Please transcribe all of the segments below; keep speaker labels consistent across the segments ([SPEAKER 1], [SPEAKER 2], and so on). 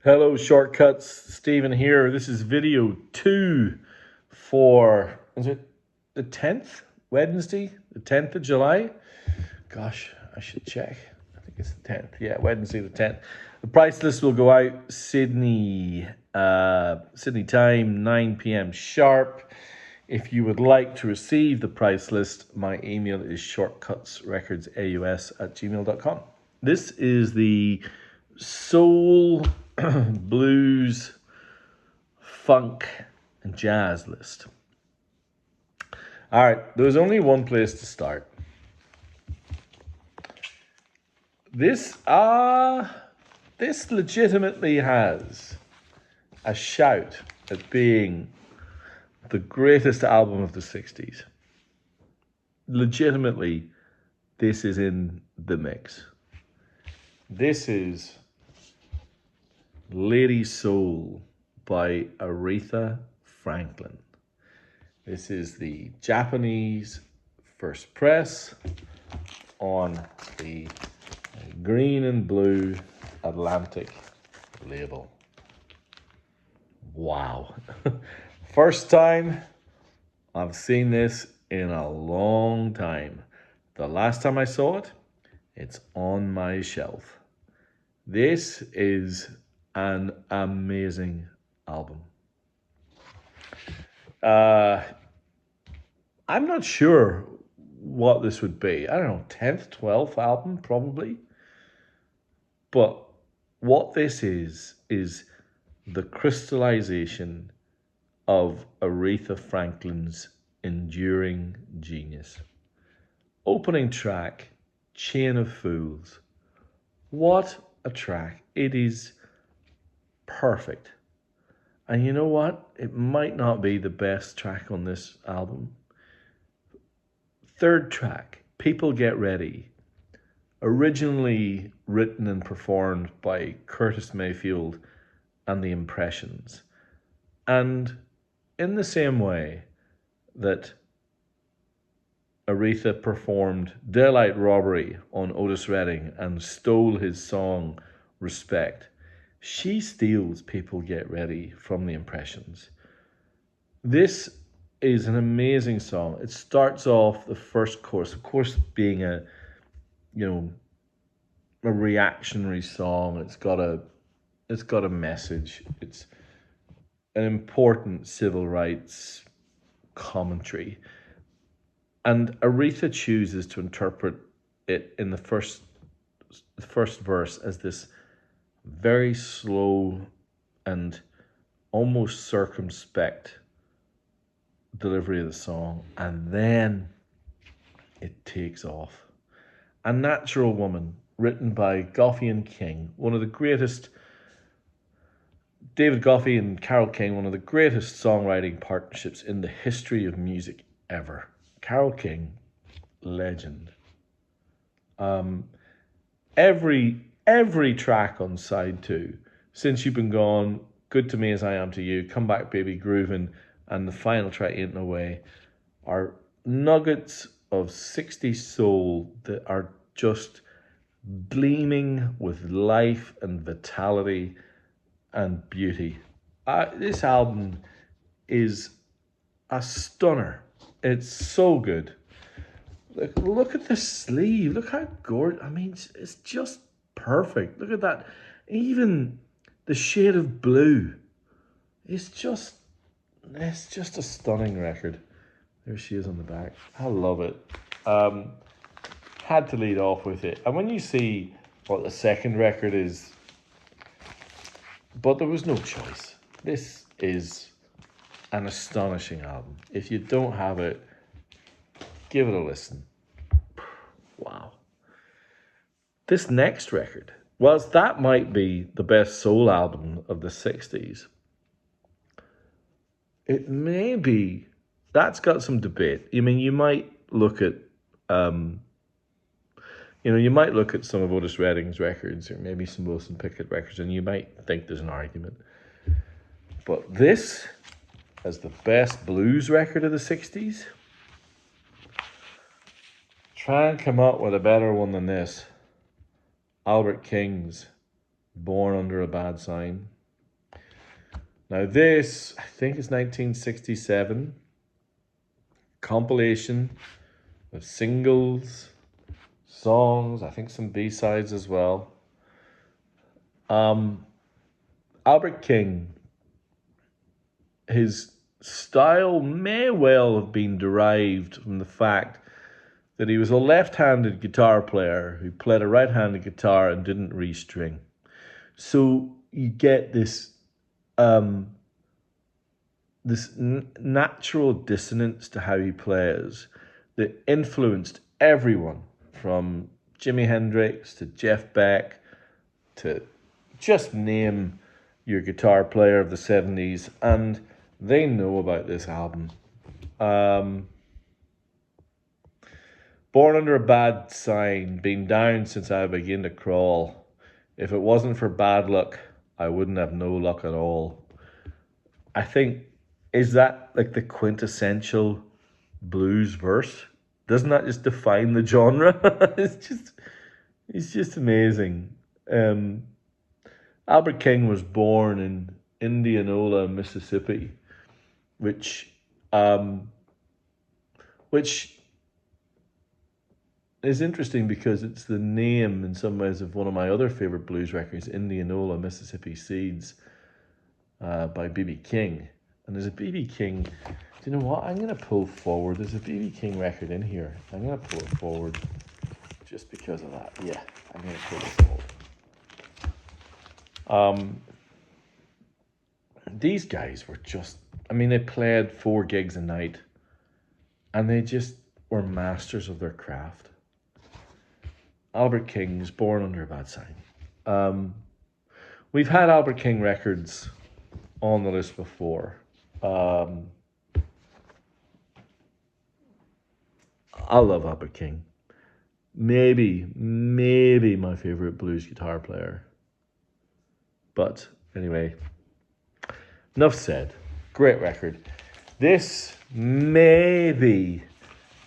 [SPEAKER 1] Hello, Shortcuts. Stephen here. This is video 2 for, is it the 10th? Wednesday, the 10th of July? Gosh, I should check. I think it's the 10th. Yeah, Wednesday the 10th. The price list will go out Sydney time, 9 p.m. sharp. If you would like to receive the price list, my email is shortcutsrecordsaus@gmail.com. This is the soul, blues, funk, and jazz list. All right, there's only one place to start. This legitimately has a shout at being the greatest album of the 60s. Legitimately, this is in the mix. This is Lady Soul by Aretha Franklin. This is the Japanese first press on the green and blue Atlantic label. Wow. First time I've seen this in a long time. The last time I saw it, it's on my shelf. This is an amazing album. I'm not sure what this would be. I don't know, 10th, 12th album, probably. But what this is the crystallization of Aretha Franklin's enduring genius. Opening track, Chain of Fools. What a track. It is perfect. And you know what? It might not be the best track on this album. Third track, People Get Ready. Originally written and performed by Curtis Mayfield and the Impressions. And in the same way that Aretha performed Daylight Robbery on Otis Redding and stole his song Respect, she steals People Get Ready from the Impressions. This is an amazing song. It starts off the first chorus, of course, being a reactionary song. It's got a message. It's an important civil rights commentary. And Aretha chooses to interpret it in the first verse as this very slow and almost circumspect delivery of the song, and then it takes off. A Natural Woman, written by Goffey and King, one of the greatest, David Goffey and Carole King, one of the greatest songwriting partnerships in the history of music ever. Carole King, legend. Every track on side 2, Since You've Been Gone, Good to Me As I Am to You, Come Back Baby Groovin', and the final track, Ain't No Way, are nuggets of 60s soul that are just gleaming with life and vitality and beauty. This album is a stunner. It's so good. Look at the sleeve. Look how gorgeous. I mean, it's just perfect. Look at that. Even the shade of blue. It's just a stunning record. There she is on the back. I love it. Had to lead off with it. And when you see what the second record is, but there was no choice. This is an astonishing album. If you don't have it, give it a listen. Wow. This next record, whilst that might be the best soul album of the 60s, it may be, that's got some debate. I mean, you might look at you might look at some of Otis Redding's records or maybe some Wilson Pickett records and you might think there's an argument. But this, as the best blues record of the 60s, try and come up with a better one than this. Albert King's Born Under a Bad Sign. Now this, I think, is 1967. Compilation of singles, songs, I think some B-sides as well. Albert King, his style may well have been derived from the fact that he was a left-handed guitar player who played a right-handed guitar and didn't restring. So you get this natural dissonance to how he plays that influenced everyone from Jimi Hendrix to Jeff Beck to just name your guitar player of the 70s, and they know about this album. Born Under a Bad Sign, been down since I began to crawl. If it wasn't for bad luck, I wouldn't have no luck at all. I think, is that like the quintessential blues verse? Doesn't that just define the genre? it's just amazing. Albert King was born in Indianola, Mississippi, which is interesting because it's the name in some ways of one of my other favorite blues records, Indianola, Mississippi Seeds, by B.B. King. And there's a B.B. King, do you know what? I'm going to pull forward. There's a B.B. King record in here. I'm going to pull it forward just because of that. Yeah, I'm going to pull it forward. These guys were just, I mean, they played 4 gigs a night and they just were masters of their craft. Albert King's Born Under a Bad Sign. We've had Albert King records on the list before. I love Albert King. Maybe my favorite blues guitar player. But anyway, enough said. Great record. This may be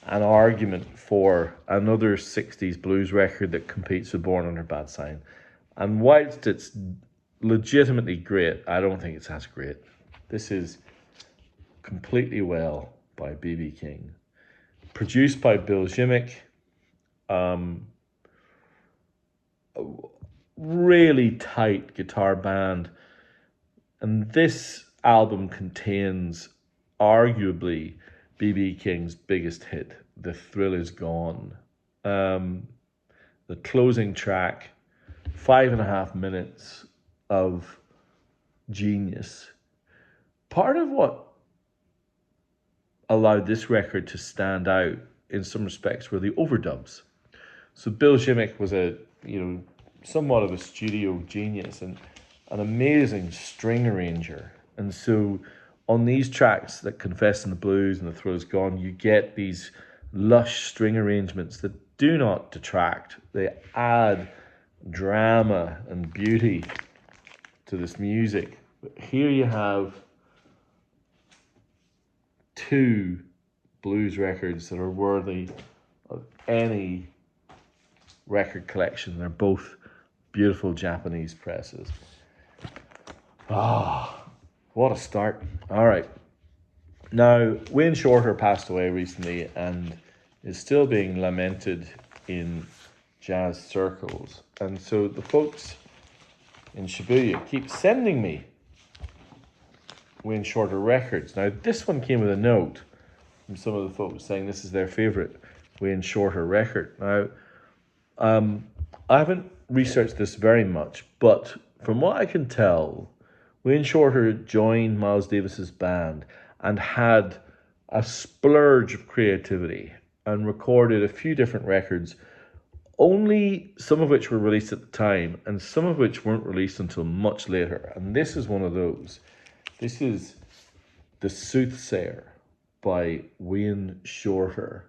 [SPEAKER 1] an argument for another 60s blues record that competes with Born Under a Bad Sign. And whilst it's legitimately great, I don't think it's as great. This is Completely Well by B.B. King. Produced by Bill Zimick. Really tight guitar band. And this album contains arguably B.B. King's biggest hit, The Thrill Is Gone. The closing track, 5.5 minutes of genius. Part of what allowed this record to stand out in some respects were the overdubs. So Bill Zimick was somewhat of a studio genius and an amazing string arranger. And so on these tracks that Confess in the Blues and The Thrill Is Gone, you get these lush string arrangements that do not detract. They add drama and beauty to this music. But here you have 2 blues records that are worthy of any record collection. They're both beautiful Japanese presses. What a start. All right. Now, Wayne Shorter passed away recently and is still being lamented in jazz circles. And so the folks in Shibuya keep sending me Wayne Shorter records. Now, this one came with a note from some of the folks saying this is their favorite Wayne Shorter record. Now, I haven't researched this very much, but from what I can tell, Wayne Shorter joined Miles Davis's band and had a splurge of creativity and recorded a few different records, only some of which were released at the time and some of which weren't released until much later. And this is one of those. This is The Soothsayer by Wayne Shorter.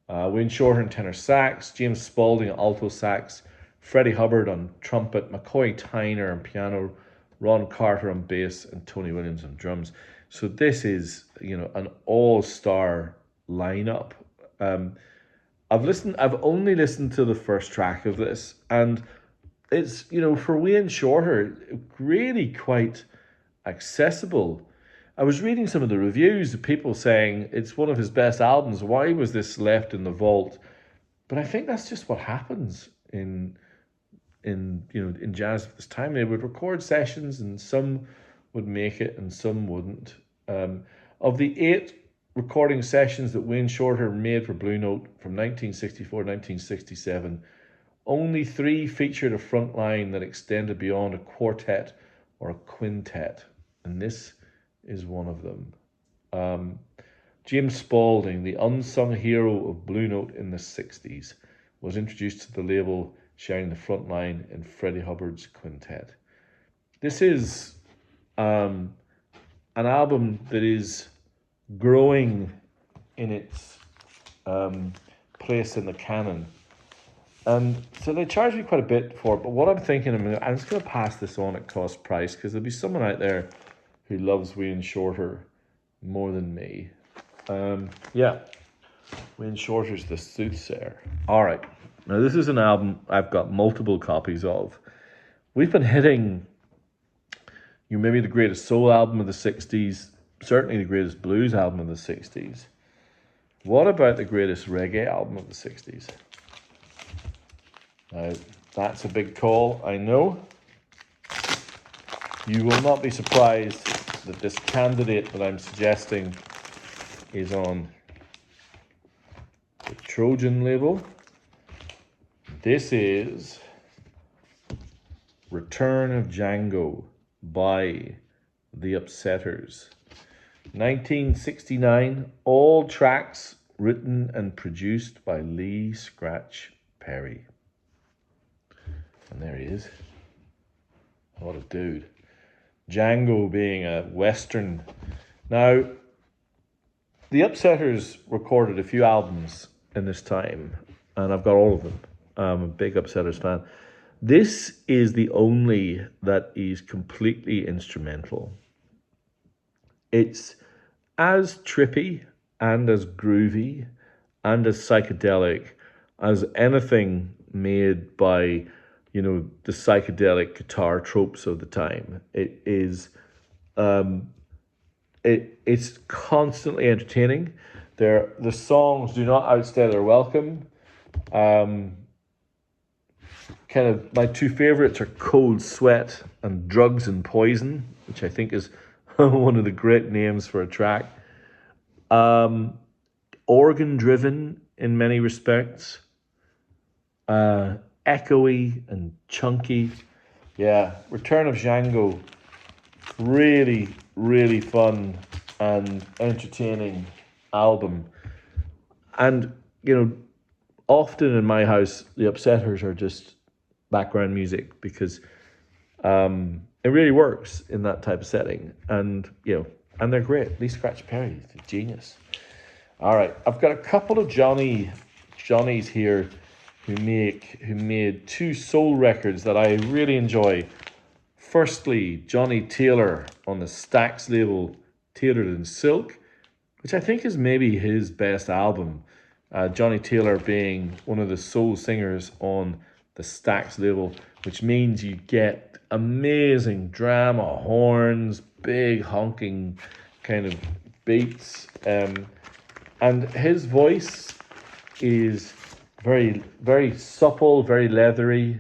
[SPEAKER 1] Wayne Shorter on tenor sax, James Spaulding on alto sax, Freddie Hubbard on trumpet, McCoy Tyner on piano, Ron Carter on bass, and Tony Williams on drums. So this is, an all-star lineup. I've only listened to the first track of this, and it's, for Wayne Shorter, really quite accessible. I was reading some of the reviews of people saying it's one of his best albums. Why was this left in the vault? But I think that's just what happens in jazz at this time. They would record sessions, and some would make it, and some wouldn't. Of the 8 recording sessions that Wayne Shorter made for Blue Note from 1964 to 1967, only 3 featured a front line that extended beyond a quartet or a quintet, and this is one of them. James Spaulding, the unsung hero of Blue Note in the 60s, was introduced to the label sharing the front line in Freddie Hubbard's quintet. This is an album that is growing in its place in the canon. And so they charge me quite a bit for it, but what I'm thinking, I'm just going to pass this on at cost price, because there'll be someone out there who loves Wayne Shorter more than me. Yeah, Wayne Shorter's The Soothsayer. All right, now this is an album I've got multiple copies of. We've been hitting maybe the greatest soul album of the 60s, certainly the greatest blues album of the 60s. What about the greatest reggae album of the 60s? Now, that's a big call, I know. You will not be surprised that this candidate that I'm suggesting is on the Trojan label. This is Return of Django by The Upsetters. 1969, all tracks written and produced by Lee Scratch Perry. And there he is. What a dude. Django being a Western. Now, the Upsetters recorded a few albums in this time, and I've got all of them. I'm a big Upsetters fan. This is the only that is completely instrumental. It's as trippy and as groovy and as psychedelic as anything made by, the psychedelic guitar tropes of the time. It is, it's constantly entertaining. The songs do not outstay their welcome. Kind of my 2 favorites are Cold Sweat and Drugs and Poison, which I think is one of the great names for a track. Organ driven in many respects. Echoey and chunky. Yeah, Return of Django, really, really fun and entertaining album. And, often in my house, the Upsetters are just background music, because it really works in that type of setting. And, and they're great. Lee Scratch Perry, a genius. All right, I've got a couple of Johnnies here who made 2 soul records that I really enjoy. Firstly, Johnny Taylor on the Stax label, Tailored in Silk, which I think is maybe his best album. Johnny Taylor being one of the soul singers on the Stax label, which means you get amazing drama, horns, big honking kind of beats. And his voice is very, very supple, very leathery.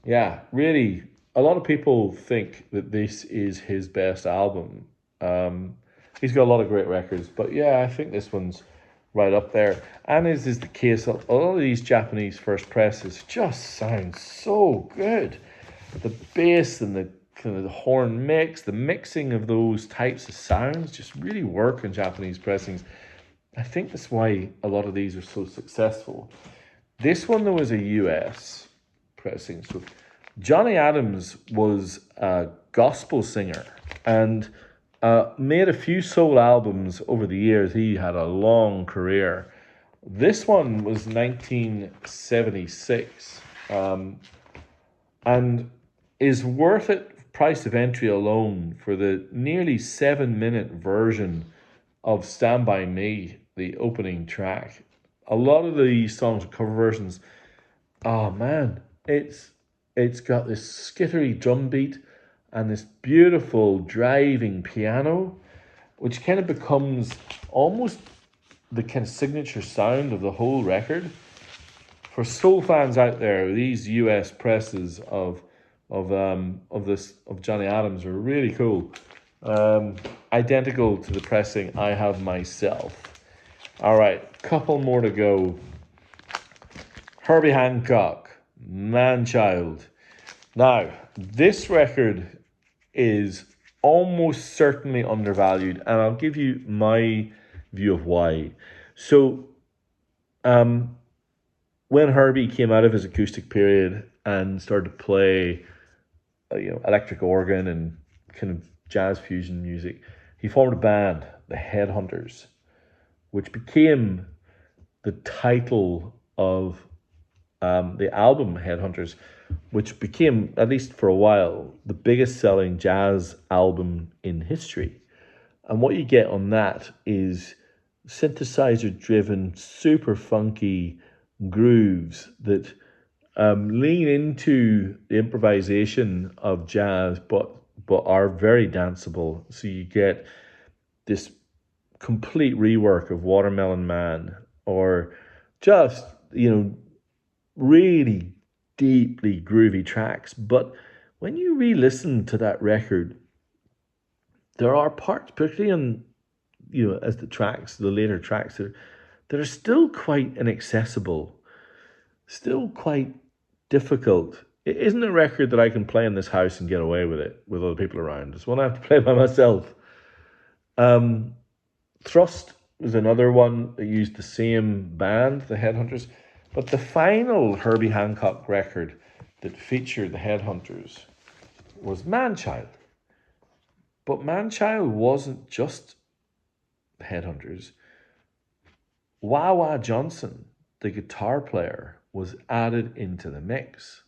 [SPEAKER 1] Yeah, really, a lot of people think that this is his best album. He's got a lot of great records, but yeah, I think this one's right up there. And as is the case, a lot of these Japanese first presses just sound so good. The bass and the kind of the horn mix, the mixing of those types of sounds just really work in Japanese pressings. I think that's why a lot of these are so successful. This one, though, was a US pressing. So Johnny Adams was a gospel singer and made a few soul albums over the years. He had a long career. This one was 1976 and is worth it, price of entry alone, for the nearly 7-minute version of Stand By Me, the opening track. A lot of the songs are cover versions. Oh man, It's it's got this skittery drum beat and this beautiful driving piano, which kind of becomes almost the kind of signature sound of the whole record. For soul fans out there, these US presses of Johnny Adams are really cool. Identical to the pressing I have myself. All right, couple more to go. Herbie Hancock, Man Child. Now, this record is almost certainly undervalued, and I'll give you my view of why. So, when Herbie came out of his acoustic period and started to play, electric organ and kind of jazz fusion music, he formed a band, the Headhunters, which became the title of the album Headhunters, which became, at least for a while, the biggest selling jazz album in history. And what you get on that is synthesizer driven, super funky grooves that lean into the improvisation of jazz, but are very danceable. So you get this complete rework of Watermelon Man, or just, really deeply groovy tracks. But when you re-listen to that record, there are parts, particularly on, as the later tracks, that are still quite inaccessible, still quite difficult. It isn't a record that I can play in this house and get away with it with other people around. It's one I have to play by myself. Thrust was another one that used the same band, the Headhunters. But the final Herbie Hancock record that featured the Headhunters was Manchild. But Manchild wasn't just the Headhunters. Wah Wah Johnson, the guitar player, was added into the mix.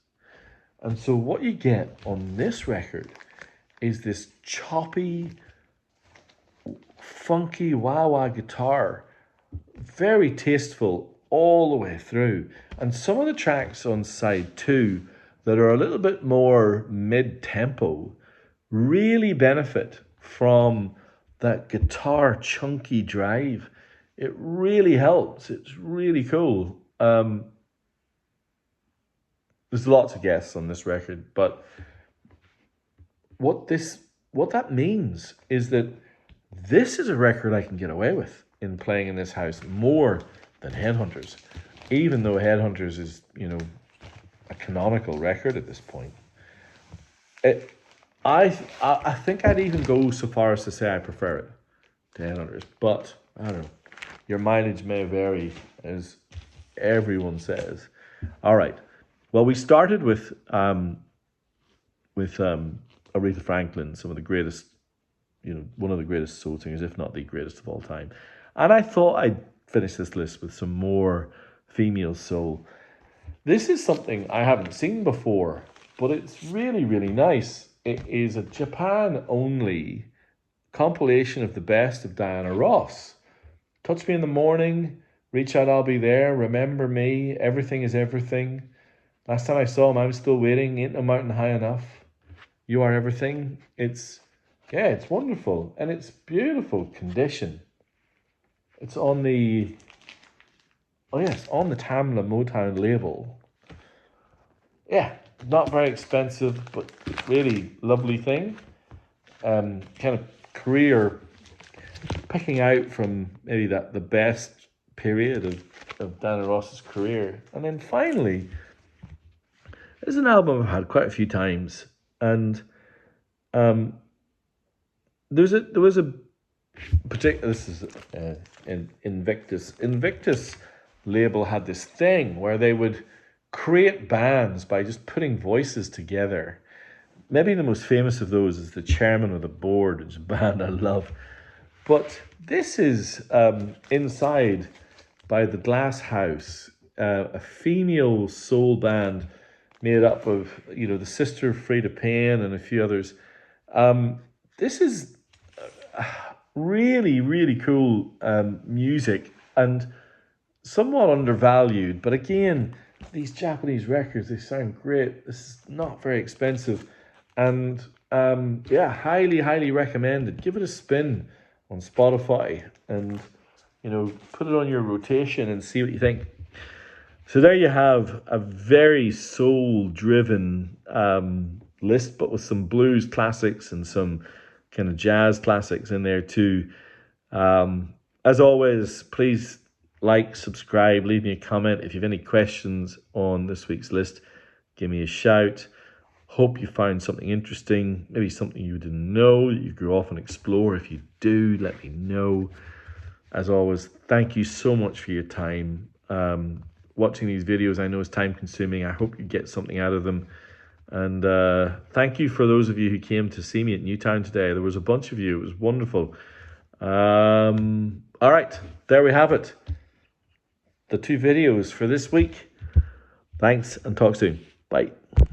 [SPEAKER 1] And so what you get on this record is this choppy, funky wah wah guitar, very tasteful all the way through. And some of the tracks on side two that are a little bit more mid-tempo really benefit from that guitar chunky drive. It really helps. It's really cool. There's lots of guests on this record, but what that means is that this is a record I can get away with in playing in this house more than Headhunters, even though Headhunters is, a canonical record at this point. I think I'd even go so far as to say I prefer it to Headhunters, but I don't know. Your mileage may vary, as everyone says. All right. Well, we started with Aretha Franklin, some of the greatest, one of the greatest soul singers, if not the greatest of all time. And I thought I'd finish this list with some more female soul. This is something I haven't seen before, but it's really, really nice. It is a Japan-only compilation of the best of Diana Ross. Touch Me in the Morning, Reach Out, I'll Be There, Remember Me, Everything is Everything. Last time I saw him, I'm Still Waiting, Ain't No Mountain High Enough, You Are Everything. It's wonderful, and it's beautiful condition. It's on the Tamla Motown label. Yeah, not very expensive, but really lovely thing. Kind of career picking out from maybe the best period of Diana Ross's career. And then finally, this is an album I've had quite a few times, and there was a particular. This is in Invictus. Invictus label had this thing where they would create bands by just putting voices together. Maybe the most famous of those is the Chairman of the Board, which is a band I love. But this is Inside by the Glass House, a female soul band made up of, the sister Freda Payne and a few others. This is really, really cool music and somewhat undervalued. But again, these Japanese records, they sound great. This is not very expensive. And yeah, highly recommended. Give it a spin on Spotify and, put it on your rotation and see what you think. So there you have a very soul-driven list, but with some blues classics and some kind of jazz classics in there too. As always, please like, subscribe, leave me a comment. If you have any questions on this week's list, give me a shout. Hope you found something interesting, maybe something you didn't know that you could go off and explore. If you do, let me know. As always, thank you so much for your time. Watching these videos, I know is time consuming. I hope you get something out of them. And thank you for those of you who came to see me at Newtown today. There was a bunch of you. It was wonderful. All right, there we have it. The 2 videos for this week. Thanks and talk soon. Bye.